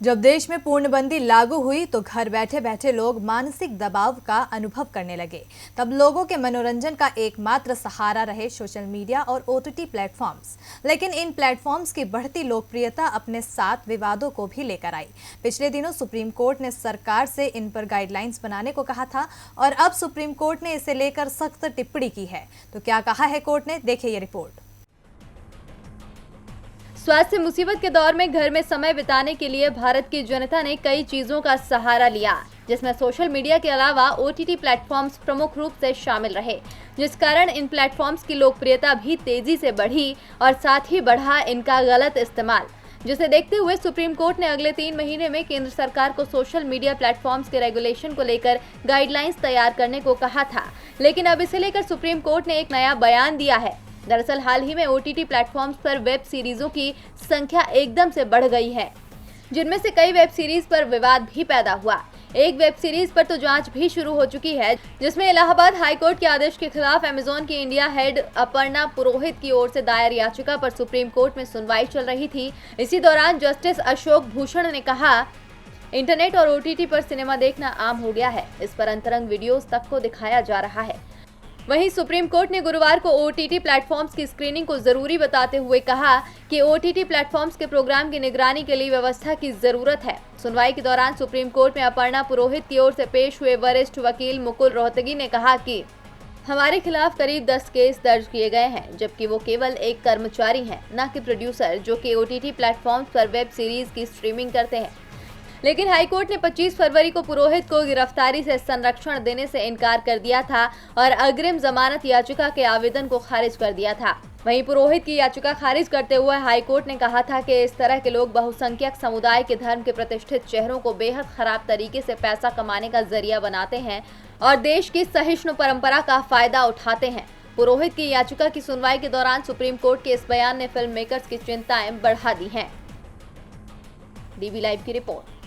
जब देश में पूर्णबंदी लागू हुई तो घर बैठे बैठे लोग मानसिक दबाव का अनुभव करने लगे। तब लोगों के मनोरंजन का एकमात्र सहारा रहे सोशल मीडिया और ओटीटी प्लेटफॉर्म्स। लेकिन इन प्लेटफॉर्म्स की बढ़ती लोकप्रियता अपने साथ विवादों को भी लेकर आई। पिछले दिनों सुप्रीम कोर्ट ने सरकार से इन पर गाइडलाइंस बनाने को कहा था और अब सुप्रीम कोर्ट ने इसे लेकर सख्त टिप्पणी की है। तो क्या कहा है कोर्ट ने, देखिए ये रिपोर्ट। स्वास्थ्य मुसीबत के दौर में घर में समय बिताने के लिए भारत की जनता ने कई चीजों का सहारा लिया, जिसमें सोशल मीडिया के अलावा ओटीटी प्लेटफॉर्म्स प्रमुख रूप से शामिल रहे, जिस कारण इन प्लेटफॉर्म्स की लोकप्रियता भी तेजी से बढ़ी और साथ ही बढ़ा इनका गलत इस्तेमाल, जिसे देखते हुए सुप्रीम कोर्ट ने अगले 3 महीने में केंद्र सरकार को सोशल मीडिया प्लेटफॉर्म्स के रेगुलेशन को लेकर गाइडलाइंस तैयार करने को कहा था। लेकिन अब इसे लेकर सुप्रीम कोर्ट ने एक नया बयान दिया है। दरअसल हाल ही में ओटीटी प्लेटफॉर्म्स पर वेब सीरीजों की संख्या एकदम से बढ़ गई है, जिनमें से कई वेब सीरीज पर विवाद भी पैदा हुआ। एक वेब सीरीज पर तो जांच भी शुरू हो चुकी है, जिसमें इलाहाबाद हाईकोर्ट के आदेश के खिलाफ अमेजॉन की इंडिया हेड अपर्णा पुरोहित की ओर से दायर याचिका पर सुप्रीम कोर्ट में सुनवाई चल रही थी। इसी दौरान जस्टिस अशोक भूषण ने कहा, इंटरनेट और ओटीटी पर सिनेमा देखना आम हो गया है, इस पर अंतरंग वीडियोस तक को दिखाया जा रहा है। वहीं सुप्रीम कोर्ट ने गुरुवार को ओटीटी प्लेटफॉर्म्स की स्क्रीनिंग को जरूरी बताते हुए कहा कि ओटीटी प्लेटफॉर्म्स के प्रोग्राम की निगरानी के लिए व्यवस्था की जरूरत है। सुनवाई के दौरान सुप्रीम कोर्ट में अपर्णा पुरोहित की ओर से पेश हुए वरिष्ठ वकील मुकुल रोहतगी ने कहा कि हमारे खिलाफ करीब 10 केस दर्ज किए गए हैं, जबकि वो केवल एक कर्मचारी हैं, न कि प्रोड्यूसर, जो कि ओटीटी प्लेटफॉर्म्स पर वेब सीरीज की स्ट्रीमिंग करते हैं। लेकिन हाईकोर्ट ने 25 फरवरी को पुरोहित को गिरफ्तारी से संरक्षण देने से इनकार कर दिया था और अग्रिम जमानत याचिका के आवेदन को खारिज कर दिया था। वहीं पुरोहित की याचिका खारिज करते हुए हाईकोर्ट ने कहा था कि इस तरह के लोग बहुसंख्यक समुदाय के धर्म के प्रतिष्ठित चेहरों को बेहद खराब तरीके से पैसा कमाने का जरिया बनाते हैं और देश की सहिष्णु परंपरा का फायदा उठाते हैं। पुरोहित की याचिका की सुनवाई के दौरान सुप्रीम कोर्ट के इस बयान ने फिल्म मेकर्स की चिंताएं बढ़ा दी हैं। डीबी लाइव की रिपोर्ट।